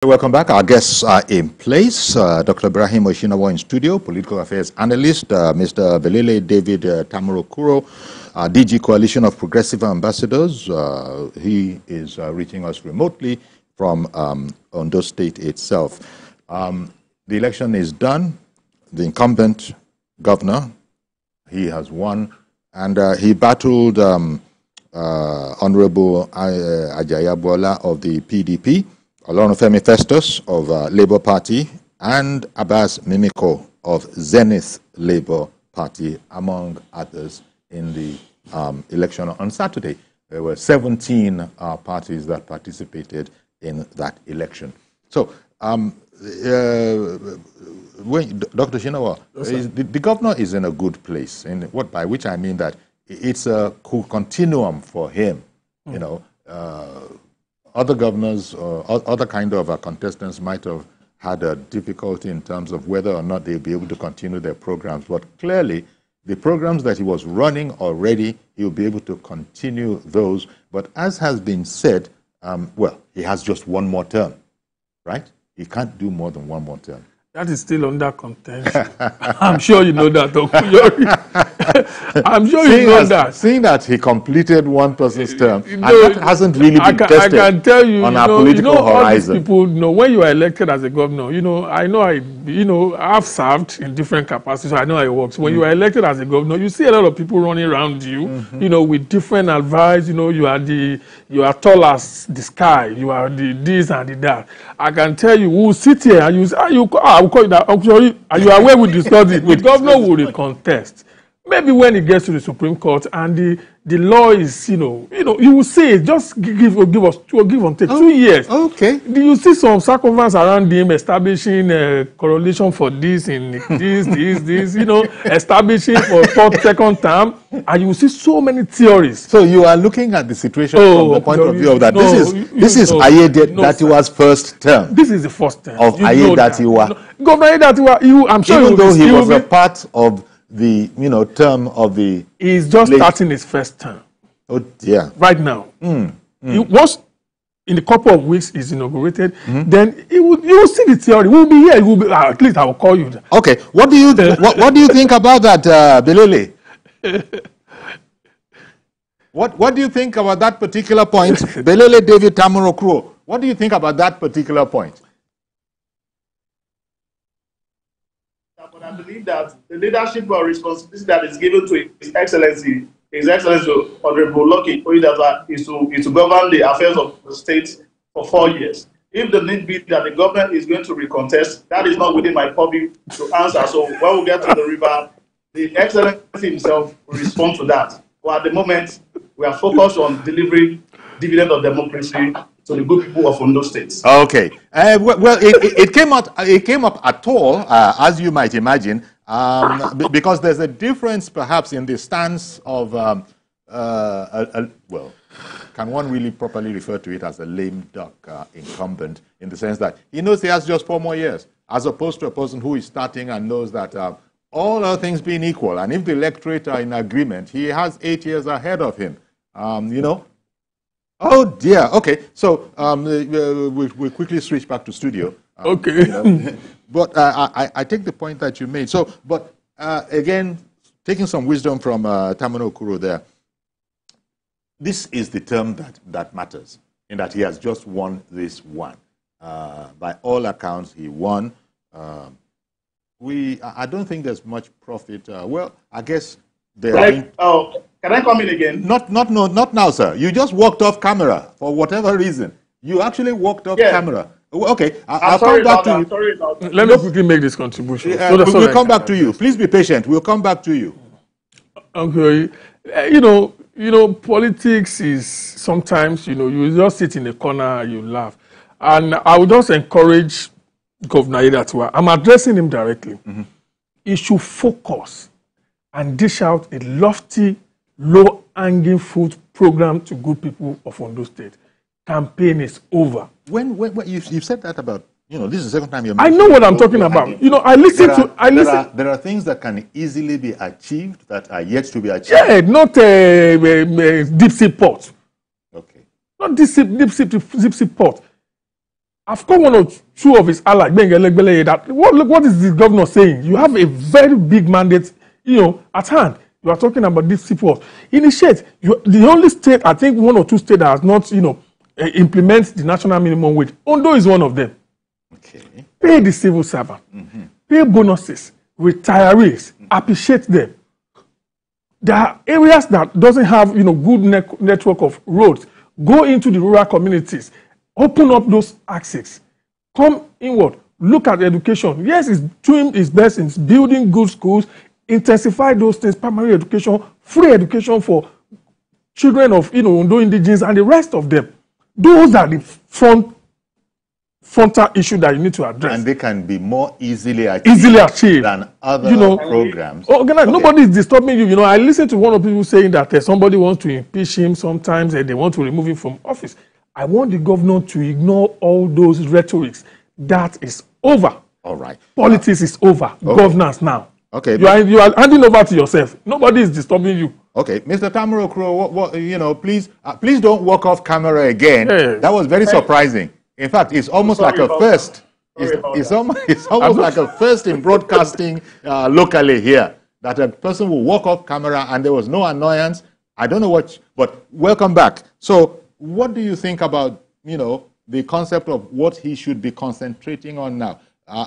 Welcome back. Our guests are in place. Dr. Ibrahim Oshinawa in studio, political affairs analyst, Mr. Belele David Tamurokuro, DG Coalition of Progressive Ambassadors. He is reaching us remotely from Ondo State itself. The election is done. The incumbent governor, he has won, and he battled Honorable Ajayi of the PDP, Olorunfemi Festus of Labour Party, and Abbas Mimiko of Zenith Labour Party, among others, in the election on Saturday. There were 17 parties that participated in that election. So, Dr. Shinawa, the governor is in a good place, by which I mean that it's a continuum for him, you know. Other governors or other kind of contestants might have had a difficulty in terms of whether or not they'll be able to continue their programs. But clearly, the programs that he was running already, he'll be able to continue those. But as has been said, well, he has just one more term, right? He can't do more than one more term. That is still under contention. I'm sure you know that. I'm sure you know that. Seeing that he completed one person's term, and that hasn't really been tested on our political horizon. All these people know when you are elected as a governor. I've served in different capacities. So I know how it works. When you are elected as a governor, you see a lot of people running around you. With different advice. You are tall as the sky. You are the this and the that. I can tell you, we'll sit here and I will call you that. Are you aware we discussed it? The governor will recontest. Maybe when it gets to the Supreme Court and the law is, you will see it. Just give us give and take 2 years. Okay. You see some circumstance around him establishing a correlation for this in this, establishing for second term, and you will see so many theories. So you are looking at the situation from the point of view of that. This is Aiyedatiwa's first term. This is the first term of Aiyedatiwa. Governor Aiyedatiwa, I'm sure even though he was a part of the term of the... He's just starting his first term. Oh dear. Right now. Once in a couple of weeks is inaugurated, then you will see the theory. We'll be here. At least I will call you. Okay. What do you what do you think about that, Belele? What do you think about that particular point? Belele David Tamurokuro, what do you think about that particular point? But I believe that the leadership or responsibility that is given to His Excellency Honorable Lucky Oyedatwa is to govern the affairs of the state for 4 years. If the need be that the government is going to recontest, that is not within my purview to answer. So when we get to the river, the Excellency himself will respond to that. But at the moment, we are focused on delivering dividend of democracy to the good people of Ondo State. Okay. Well, it came up at all, as you might imagine, because there's a difference perhaps in the stance of, well, can one really properly refer to it as a lame duck incumbent, in the sense that he knows he has just 4 more years, as opposed to a person who is starting and knows that all other things being equal, and if the electorate are in agreement, he has 8 years ahead of him, Oh dear. Okay, so we'll quickly switch back to studio. Okay. But I take the point that you made. So, but again, taking some wisdom from Tamurokuro there, this is the term that matters, in that he has just won this one. By all accounts, he won. I don't think there's much profit. Well, I guess there. Can I come in again? Not now, sir. You just walked off camera for whatever reason. You actually walked off camera. Okay, I'll come back to you. Let me quickly make this contribution. We'll come back to you. Please be patient. We'll come back to you. Okay. Politics is sometimes, you just sit in a corner and you laugh. And I would just encourage Governor Aiyedatiwa. I'm addressing him directly. He should focus and dish out a lofty, low-hanging fruit program to good people of Ondo State. Campaign is over. When you've said that about, this is the second time you're I know what I'm talking about. I listen. There are things that can easily be achieved that are yet to be achieved. Yeah, not deep sea port. Okay. Not deep sea port. I've called one or two of his allies, that look, what is the governor saying? You have a very big mandate, at hand. You are talking about these people. Initiate. The only state, I think one or two states that has not, implement the national minimum wage. Ondo is one of them. Okay. Pay the civil servant. Pay bonuses. Retirees. Appreciate them. There are areas that doesn't have, good network of roads. Go into the rural communities. Open up those access. Come inward. Look at education. Yes, it's doing its best in building good schools. Intensify those things. Primary education, free education for children of, Ondo indigenes and the rest of them. Those are the frontal issue that you need to address. And they can be more easily achieved than other programs. Nobody is disturbing you. I listen to one of the people saying that somebody wants to impeach him sometimes and they want to remove him from office. I want the governor to ignore all those rhetorics. That is over. All right. Politics is over. Okay. Governance now. Okay. You are handing over to yourself. Nobody is disturbing you. Okay, Mr. Tamaro Crow, please don't walk off camera again. Yes. That was very surprising. In fact, it's almost like a first. It's almost like a first in broadcasting locally here, that a person will walk off camera and there was no annoyance. I don't know but welcome back. So what do you think about, the concept of what he should be concentrating on now?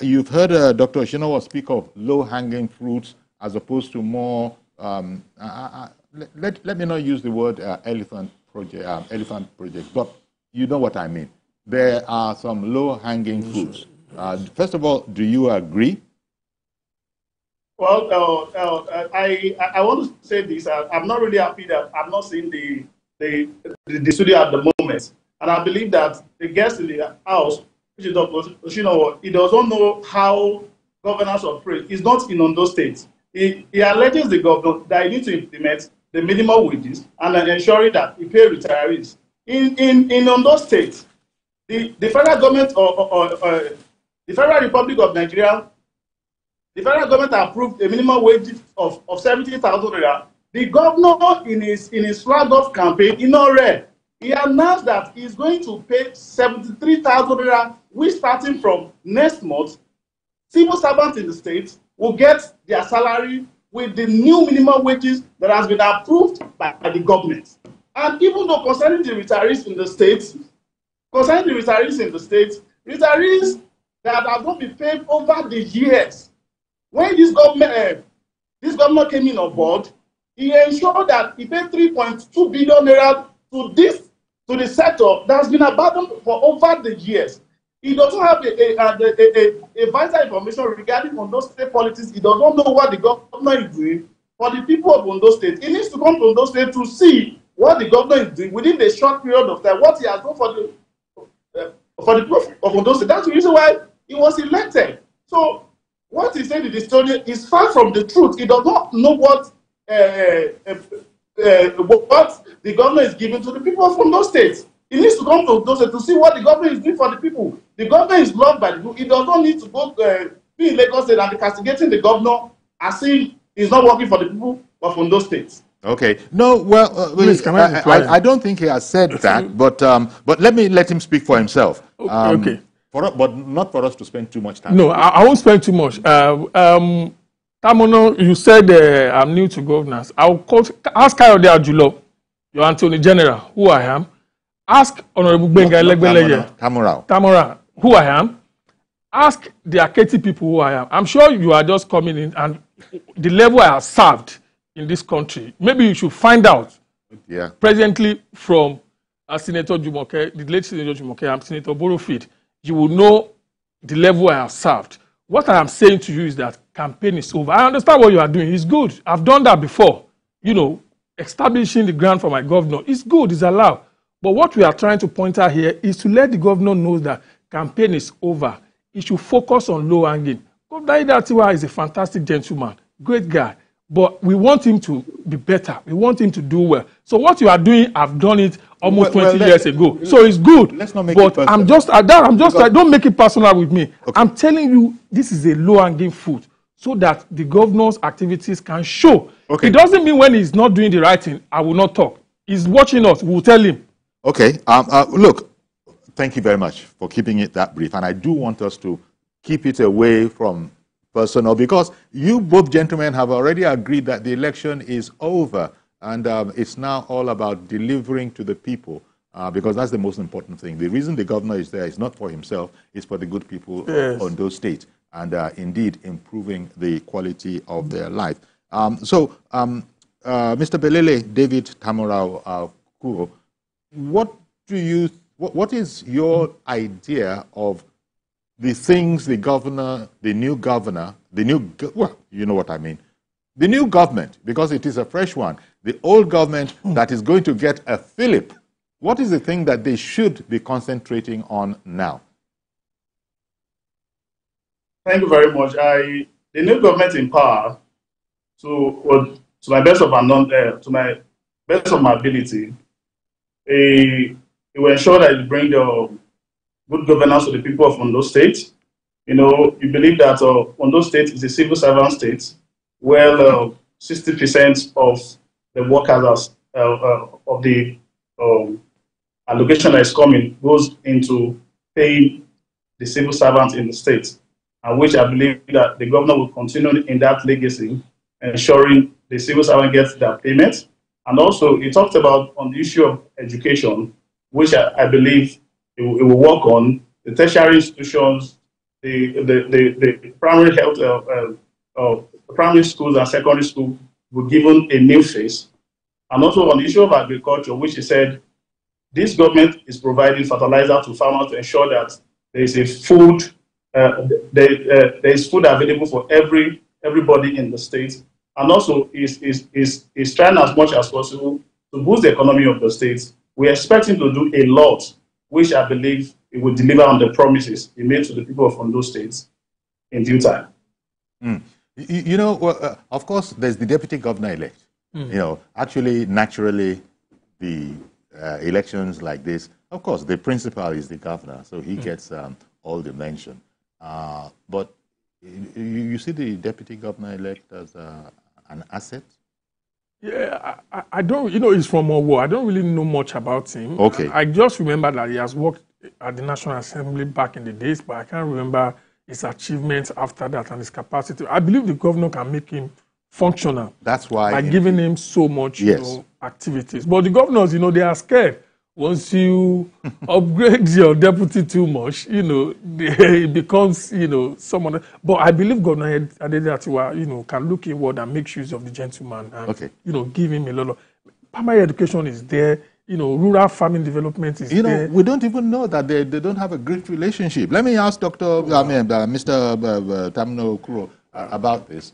You've heard Dr. Oshinowo speak of low-hanging fruits as opposed to more, let me not use the word elephant project, but you know what I mean. There are some low-hanging fruits. First of all, do you agree? Well, I want to say this. I'm not really happy that I'm not seeing the studio at the moment. And I believe that the guest in the house, which is Dr. Oshinowo, he doesn't know how governance operates. He's not in Ondo State. He alleges the governor that he needs to implement the minimum wages and ensuring that he pay retirees. In Ondo State, the federal government or the Federal Republic of Nigeria, the federal government approved a minimum wage of 70,000 naira. The governor in his flag off campaign in Ore, he announced that he's going to pay 73,000 naira, which starting from next month, civil servants in the state will get their salary with the new minimum wages that has been approved by the government. And even though concerning the retirees in the state, retirees that have not been paid over the years, when this government came in on board, he ensured that he paid 3.2 billion naira to the sector that has been abandoned for over the years. He doesn't have a vital information regarding Ondo State politics. He doesn't know what the governor is doing for the people of Ondo State. He needs to come to Ondo State to see what the governor is doing within a short period of time, what he has done for the people of Ondo State. That's the reason why he was elected. So what he said in the story is far from the truth. He does not know what the governor is giving to the people of Ondo State. He needs to come to Ondo State to see what the government is doing for the people. The government is loved by the people. He does not need to go be in Lagos State and be castigating the governor as if he's not working for the people of Ondo State. Okay. No, well, please, I don't think he has said that, but let him speak for himself. Okay. But not for us to spend too much time. No, I won't spend too much. Tamono, you said I'm new to governance. I'll ask Kayode Ajulo, your Attorney General, who I am. Ask Honorable Benga Elegbeleye, Tamora, who I am. Ask the Aketi people who I am. I'm sure you are just coming in and the level I have served in this country. Maybe you should find out. Yeah. Presently from Senator Jumoke, the late Senator Jumoke, and Senator Borofit, you will know the level I have served. What I am saying to you is that campaign is over. I understand what you are doing. It's good. I've done that before. Establishing the ground for my governor. It's good. It's allowed. But what we are trying to point out here is to let the governor know that campaign is over. He should focus on low hanging. Governor Aiyedatiwa is a fantastic gentleman, great guy. But we want him to be better. We want him to do well. So what you are doing, I've done it almost 20 years ago. So it's good. Let's not make it personal. Don't make it personal with me. Okay. I'm telling you, this is a low-hanging fruit so that the governor's activities can show. Okay. It doesn't mean when he's not doing the right thing, I will not talk. He's watching us. We'll tell him. Okay. Look, Thank you very much for keeping it that brief. And I do want us to keep it away from personal, because you both gentlemen have already agreed that the election is over, and it's now all about delivering to the people, because that's the most important thing. The reason the governor is there is not for himself, it's for the good people of Ondo State, and indeed improving the quality of their life. Mr. Belele, David Tamorao Kuro, what is your idea of the things the new government, because it is a fresh one, the old government that is going to get a fillip, what is the thing that they should be concentrating on now? Thank you very much. The new government in power, to my best of my ability, it will ensure that it brings good governance to the people of Ondo State. You know, you believe that Ondo State is a civil servant state, where 60% of the workers of the allocation that is coming goes into paying the civil servants in the state, and which I believe that the governor will continue in that legacy, ensuring the civil servant gets their payment. And also, he talked about on the issue of education, which I believe it will work on the tertiary institutions, the primary health, primary schools and secondary schools were given a new face. And also on the issue of agriculture, which he said this government is providing fertilizer to farmers to ensure that there is a food, there is food available for everybody in the state, and also is trying as much as possible to boost the economy of the state. We expect him to do a lot, which I believe it will deliver on the promises he made to the people of Ondo State in due time. You know, of course, there's the deputy governor-elect. You know, actually, naturally, the elections like this, of course, the principal is the governor, so he gets all the mention. But you see the deputy governor-elect as an asset? Yeah, I don't, you know, he's from Owo. I don't really know much about him. Okay. I just remember that he has worked at the National Assembly back in the days, but I can't remember his achievements after that and his capacity. I believe the governor can make him functional. That's why. By giving him so much, you know, activities. But the governors, you know, they are scared. Once you upgrade your deputy too much, you know, it becomes, you know, someone. But I believe Governor Aiyedatiwa, you know, can look inward and make use of the gentleman and, you know, give him a lot of. Primary education is there. You know, rural farming development is there. You know, we don't even know that they don't have a great relationship. Let me ask Mr. Tamno Kuro about this.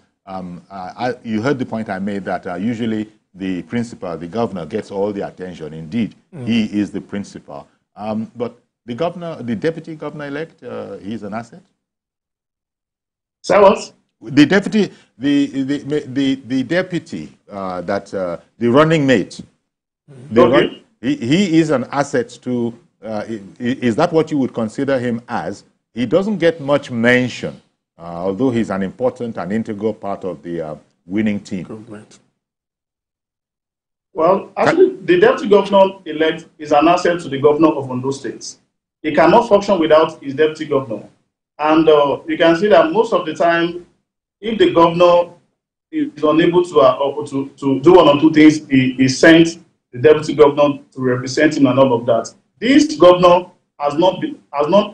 You heard the point I made that usually the principal, the governor, gets all the attention. Indeed, he is the principal. But the governor, the deputy governor-elect, he's an asset. So what? The deputy, the deputy, the running mate. He is an asset to. Is that what you would consider him as? He doesn't get much mention, although he's an important and integral part of the winning team. Well, actually, the deputy governor-elect is an asset to the governor of Ondo State. He cannot function without his deputy governor. And you can see that most of the time, if the governor is unable to do one or two things, he sent the deputy governor to represent him and all of that. This governor has not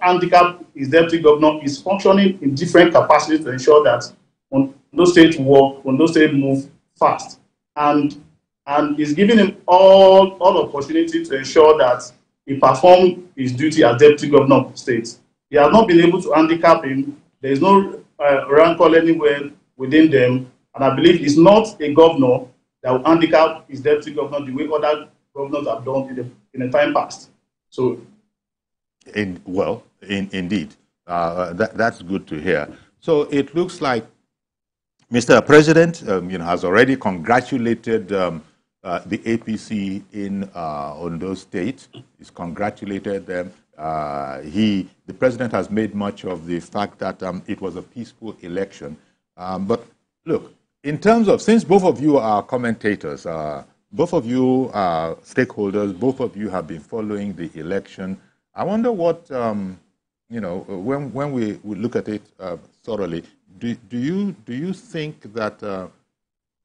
handicapped his deputy governor. Is functioning in different capacities to ensure that Ondo State Ondo State move fast. And is giving him all opportunity to ensure that he performs his duty as deputy governor of the state. He has not been able to handicap him. There is no rancor anywhere within them. And I believe he's not a governor that will handicap his deputy governor the way other governors have done in the time past. So, indeed, that's good to hear. So it looks like Mr. President, has already congratulated the APC in Ondo State. He's congratulated them. The president has made much of the fact that it was a peaceful election. But look, in terms of, since both of you are commentators, both of you are stakeholders, both of you have been following the election, I wonder what, you know, when we look at it thoroughly, do you think that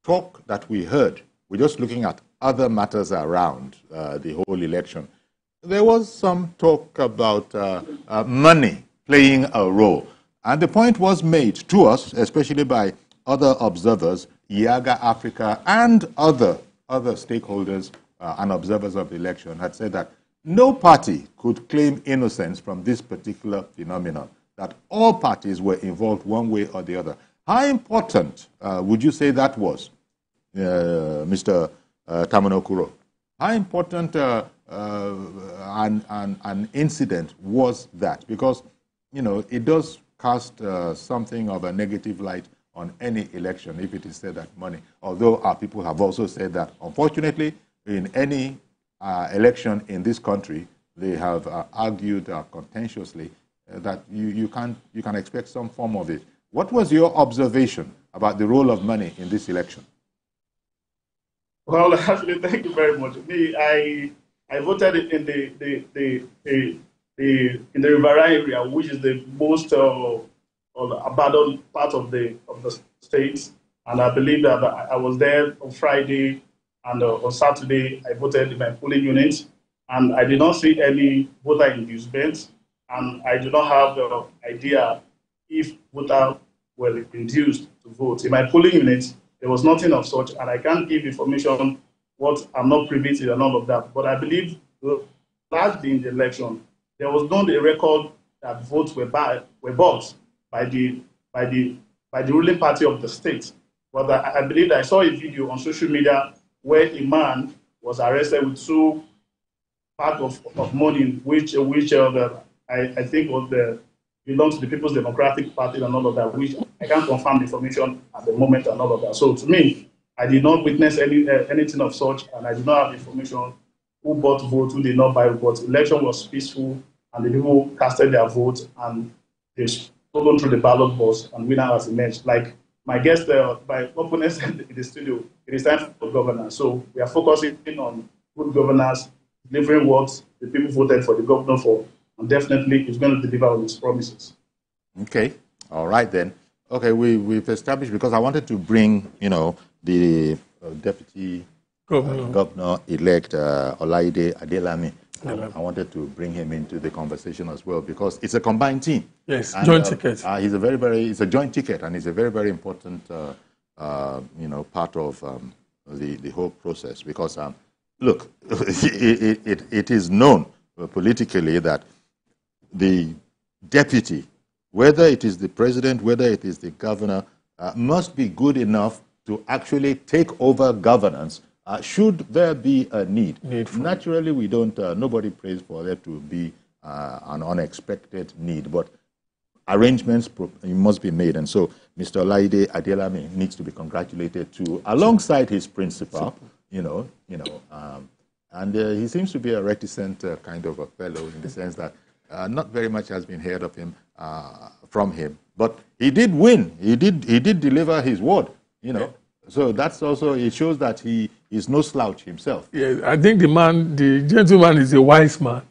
talk that we heard, we're just looking at other matters around the whole election, there was some talk about money playing a role. And the point was made to us, especially by other observers, Yaga Africa, and other stakeholders and observers of the election had said that no party could claim innocence from this particular phenomenon, that all parties were involved one way or the other. How important would you say that was, Mr. Tamanokuro? How important an incident was that? Because, you know, it does cast something of a negative light on any election if it is said that money, although our people have also said that, unfortunately, in any election in this country, they have argued contentiously that you can expect some form of it. What was your observation about the role of money in this election? Well, actually, thank you very much. Me, I voted in the Rivera area, which is the most abandoned part of the state, and I believe that I was there on Friday, and on Saturday I voted in my polling unit, and I did not see any voter inducement, and I do not have the idea if voters were induced to vote. In my polling unit, there was nothing of such, and I can't give information what I'm not privy to and all of that. But I believe largely in the election, there was not a record that votes were bought by the ruling party of the state. But I believe I saw a video on social media where a man was arrested with 2 bags of money, which I think belonged to the People's Democratic Party and all of that, which I can't confirm the information at the moment and all of that. So to me, I did not witness anything of such, and I did not have information who bought votes, who did not buy votes. Election was peaceful, and the people casted their votes, and they gone through the ballot box, and winner has emerged. Like my guest, my opponents in the studio, it is time for governance. So we are focusing on good governance, delivering what the people voted for the governor for, and definitely it's going to deliver on its promises. Okay, all right then. Okay, we've established, because I wanted to bring, you know, the deputy governor-elect Aiyedatiwa. I wanted to bring him into the conversation as well, because it's a combined team. Yes, and, joint ticket. It's a joint ticket, and it's a very, very important, you know, part of the whole process. Because look, it is known politically that the deputy, whether it is the president, whether it is the governor, must be good enough to actually take over governance should there be a need. Naturally, we don't, nobody prays for there to be an unexpected need, but arrangements must be made. And so Mr. Aiyedatiwa needs to be congratulated too, alongside his principal, and he seems to be a reticent kind of a fellow, in the sense that not very much has been heard of him, from him. But he did win. He did deliver his word, you know. Yeah. So that's also, it shows that he is no slouch himself. Yeah, I think the gentleman is a wise man.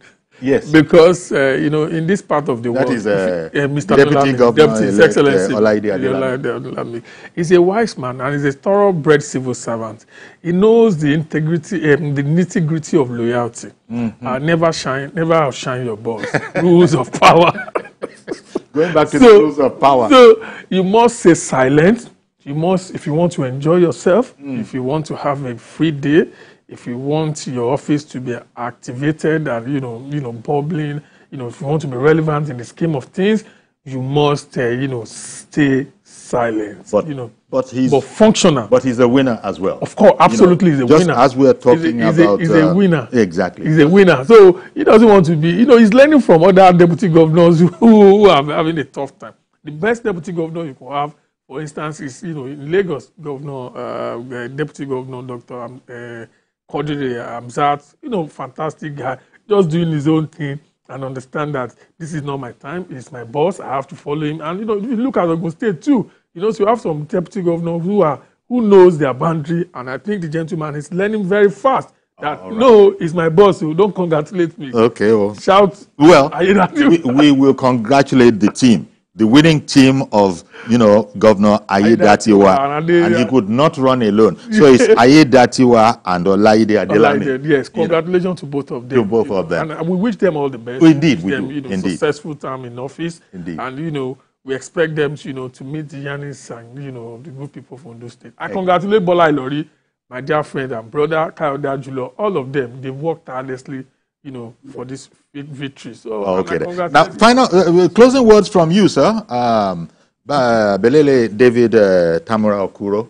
Yes. Because, in this part of the world, that is Mr. Deputy Governor, His Excellency, Aiyedatiwa. He's a wise man, and he's a thoroughbred civil servant. He knows the integrity, the nitty-gritty of loyalty. Mm-hmm. Never outshine your boss. Rules of power. Going back to the rules of power. So you must stay silent. You must, if you want to enjoy yourself, if you want to have a free day, if you want your office to be activated and bubbling, if you want to be relevant in the scheme of things, you must stay silent. But functional. But he's a winner as well. Of course, absolutely, he's a winner. Just as we're talking about, he's a winner. Exactly. He's a winner. So he doesn't want to be. He's learning from other deputy governors who are having a tough time. The best deputy governor you could have, for instance, is in Lagos, Deputy Governor Dr. Quadri Hamzat, fantastic guy, just doing his own thing and understand that this is not my time, it's my boss, I have to follow him. And if you look at Ogun State too, so you have some deputy governors who knows their boundary, and I think the gentleman is learning very fast. That no, it's my boss who don't congratulate me. Okay, well. Shout. Well, Aiyedatiwa. we will congratulate the team, the winning team of, Governor Aiyedatiwa, and he could not run alone. So it's Aiyedatiwa and Olaide Adelani. Yes, congratulations to both of them. To both of them. And we wish them all the best. Indeed, we them, do. Indeed. Successful time in office. Indeed. And, we expect them, to meet the Yanis and, the good people from Ondo State. I congratulate Bola Ilori, my dear friend and brother, Kayode Ajulo, all of them. They've worked tirelessly, for this big victory. So, okay. Now, final closing words from you, sir. Belele David Tamura Okuro.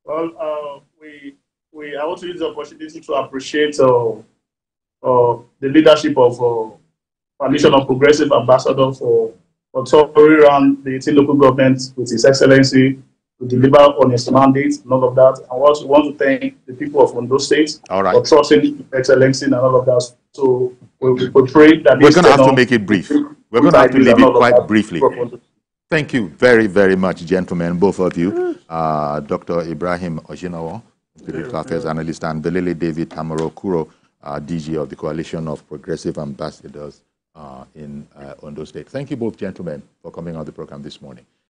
Well, I want to use the opportunity to appreciate the leadership of Coalition of Progressive Ambassador for touring around the 18 local governments with His Excellency to deliver on his mandate and all of that. And we want to thank the people of Ondo State for trusting His Excellency and all of that. So we pray that we're going to have to make it brief. We're going to have to leave it quite briefly. Thank you very, very much, gentlemen, both of you. Dr. Ibrahim Ojinawo, Political Affairs Analyst, and Belele David Tamura Okuro, DG of the Coalition of Progressive Ambassadors in Ondo State. Thank you both, gentlemen, for coming on the program this morning.